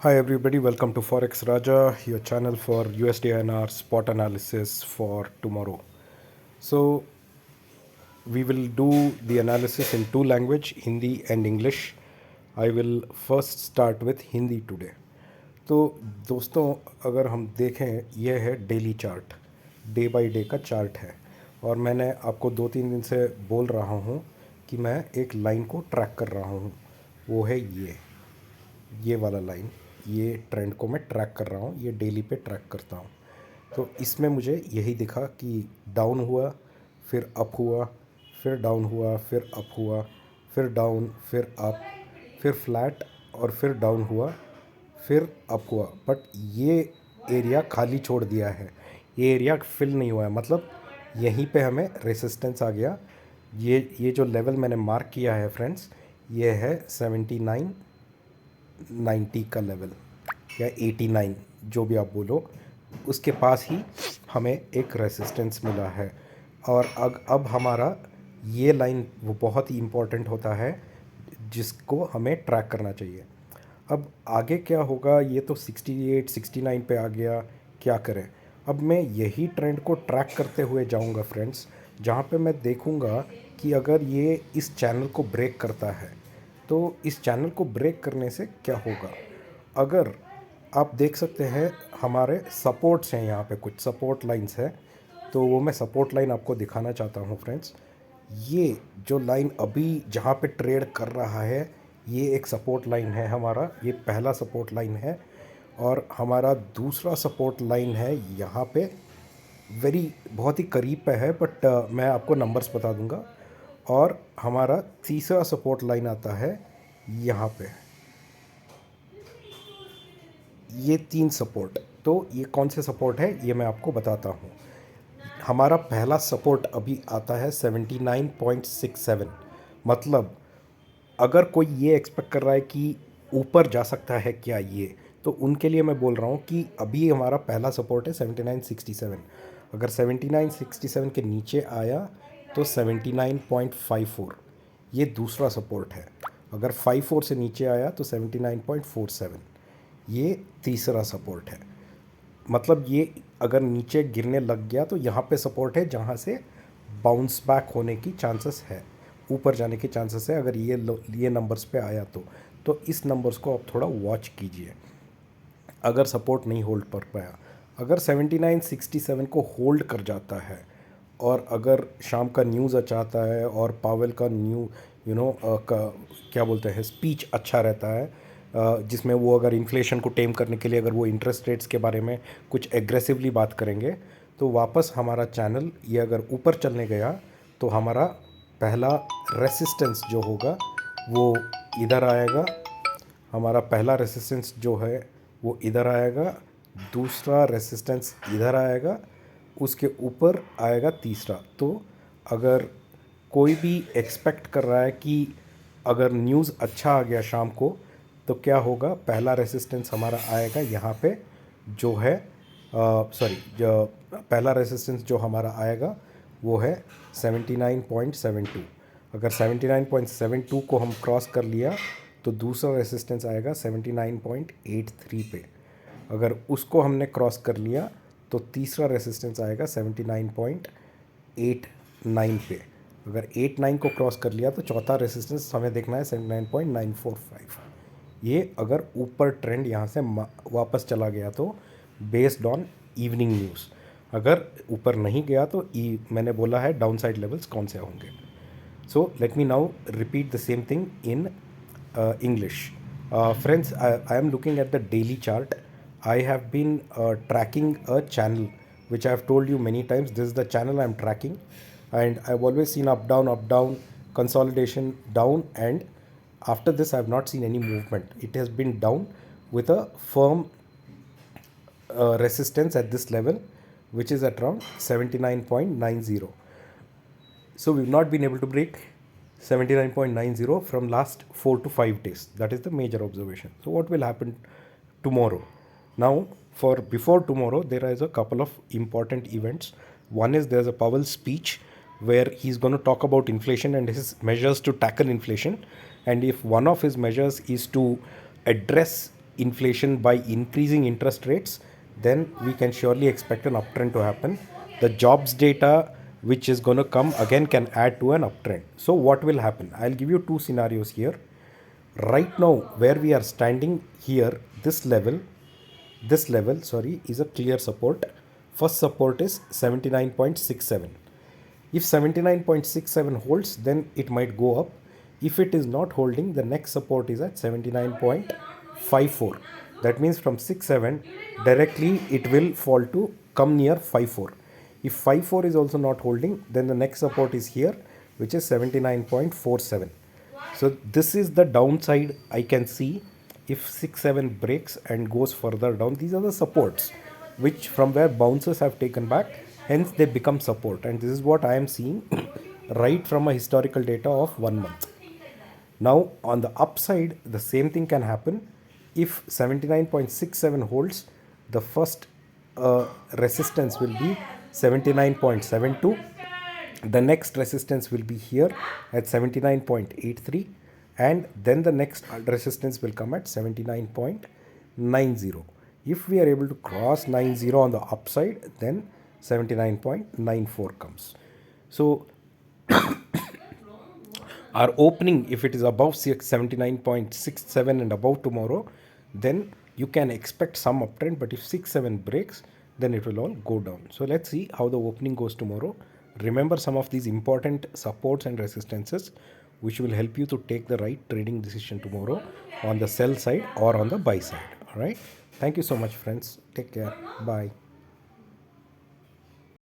Hi everybody, welcome to Forex Raja, your channel for USD INR spot analysis for tomorrow. So we will do the analysis in two language, Hindi and English. I will first start with Hindi today. तो दोस्तों, अगर हम देखें, यह है daily chart, day by day का chart है। और मैंने आपको 2-3 दिन से बोल रहा हूँ कि मैं एक लाइन को ट्रैक कर रहा हूँ। वो है ये वाला लाइन, ये ट्रेंड को मैं ट्रैक कर रहा हूँ, ये डेली पे ट्रैक करता हूँ। तो इसमें मुझे यही दिखा कि डाउन हुआ, फिर अप हुआ, फिर डाउन हुआ, फिर अप हुआ, फिर डाउन, फिर अप, फिर फ्लैट और फिर डाउन हुआ, फिर अप हुआ। बट ये एरिया खाली छोड़ दिया है, ये एरिया फिल नहीं हुआ है, मतलब यहीं पे हमें रेसिस्टेंस आ गया। ये जो लेवल मैंने मार्क किया है फ्रेंड्स, ये है 7990 का लेवल या 89, जो भी आप बोलो, उसके पास ही हमें एक रेसिस्टेंस मिला है। और अब हमारा ये लाइन वो बहुत ही इम्पोर्टेंट होता है जिसको हमें ट्रैक करना चाहिए। अब आगे क्या होगा, ये तो 68 69 पे आ गया, क्या करें। अब मैं यही ट्रेंड को ट्रैक करते हुए जाऊंगा फ्रेंड्स, जहाँ पे मैं देखूंगा कि अगर ये इस चैनल को ब्रेक करता है तो इस चैनल को ब्रेक करने से क्या होगा। अगर आप देख सकते हैं हमारे सपोर्ट्स हैं, यहाँ पे कुछ सपोर्ट लाइंस हैं, तो वो मैं सपोर्ट लाइन आपको दिखाना चाहता हूँ फ्रेंड्स। ये जो लाइन अभी जहाँ पे ट्रेड कर रहा है, ये एक सपोर्ट लाइन है हमारा, ये पहला सपोर्ट लाइन है। और हमारा दूसरा सपोर्ट लाइन है यहाँ पे, बहुत ही करीब पे है, बट मैं आपको नंबर्स बता दूंगा। और हमारा तीसरा सपोर्ट लाइन आता है यहाँ पे, ये 3 सपोर्ट। तो ये कौन से सपोर्ट है ये मैं आपको बताता हूँ। हमारा पहला सपोर्ट अभी आता है 79.67, मतलब अगर कोई ये एक्सपेक्ट कर रहा है कि ऊपर जा सकता है क्या ये, तो उनके लिए मैं बोल रहा हूँ कि अभी हमारा पहला सपोर्ट है 7967। अगर 7967 के नीचे आया तो 79.54, ये दूसरा सपोर्ट है। अगर 54 से नीचे आया तो 79.47, ये तीसरा सपोर्ट है। मतलब ये अगर नीचे गिरने लग गया तो यहाँ पे सपोर्ट है जहाँ से बाउंस बैक होने की चांसेस है, ऊपर जाने की चांसेस है। अगर ये नंबर्स पे आया तो इस नंबर्स को आप थोड़ा वॉच कीजिए। अगर सपोर्ट नहीं होल्ड कर पाया, अगर 7967 को होल्ड कर जाता है, और अगर शाम का न्यूज़ अच्छा आता है और पावेल का क्या बोलते हैं, स्पीच अच्छा रहता है, जिसमें वो अगर इन्फ्लेशन को टेम करने के लिए अगर वो इंटरेस्ट रेट्स के बारे में कुछ एग्रेसिवली बात करेंगे, तो वापस हमारा चैनल ये अगर ऊपर चलने गया तो हमारा पहला रेसिस्टेंस जो होगा वो इधर आएगा। हमारा पहला रेसिस्टेंस जो है वो इधर आएगा, दूसरा रेसिस्टेंस इधर आएगा, उसके ऊपर आएगा तीसरा। तो अगर कोई भी एक्सपेक्ट कर रहा है कि अगर न्यूज़ अच्छा आ गया शाम को तो क्या होगा, पहला रेसिस्टेंस हमारा आएगा यहाँ पे, जो है सॉरी, जो पहला रेसिस्टेंस जो हमारा आएगा वो है 79.72। अगर 79.72 को हम क्रॉस कर लिया तो दूसरा रेसिस्टेंस आएगा 79.83 पे। अगर उसको हमने क्रॉस कर लिया तो तीसरा रेसिस्टेंस आएगा 79.89 पे। अगर 89 को क्रॉस कर लिया तो चौथा रेसिस्टेंस हमें देखना है 79.945। ये अगर ऊपर ट्रेंड यहाँ से वापस चला गया तो बेस्ड ऑन इवनिंग न्यूज़। अगर ऊपर नहीं गया तो मैंने बोला है डाउन साइड लेवल्स कौन से होंगे। So let me now repeat the same thing in English. Friends, I am looking at the daily chart. I have been tracking a channel which I have told you many times. This is the channel I am tracking, and I've always seen up, down, consolidation, down, and after this I have not seen any movement. It has been down with a firm resistance at this level, which is at around 79.90. So we've not been able to break 79.90 from last 4 to 5 days. That is the major observation. So what will happen tomorrow? Now, for before tomorrow, there is a couple of important events. One is there's a Powell speech where he's going to talk about inflation and his measures to tackle inflation. And if one of his measures is to address inflation by increasing interest rates, then we can surely expect an uptrend to happen. The jobs data which is going to come again can add to an uptrend. So what will happen? I'll give you two scenarios here. Right now where we are standing here, this level, sorry, is a clear support. First support is 79.67. If 79.67 holds, then it might go up. If it is not holding, the next support is at 79.54. That means from 67 directly it will fall to come near 54. If 54 is also not holding, then the next support is here, which is 79.47. So this is the downside I can see. If 6-7 breaks and goes further down, these are the supports which from where bouncers have taken back, hence they become support, and this is what I am seeing right from a historical data of 1 month. Now on the upside, the same thing can happen. If 79.67 holds, the first resistance will be 79.72. The next resistance will be here at 79.83, and then the next resistance will come at 79.90. If we are able to cross 90 on the upside, then 79.94 comes. So our opening, if it is above 79.67 and above tomorrow, then you can expect some uptrend. But if 6-7 breaks, then it will all go down. So let's see how the opening goes tomorrow. Remember some of these important supports and resistances which will help you to take the right trading decision tomorrow on the sell side or on the buy side. All right, thank you so much, friends. Take care. Bye.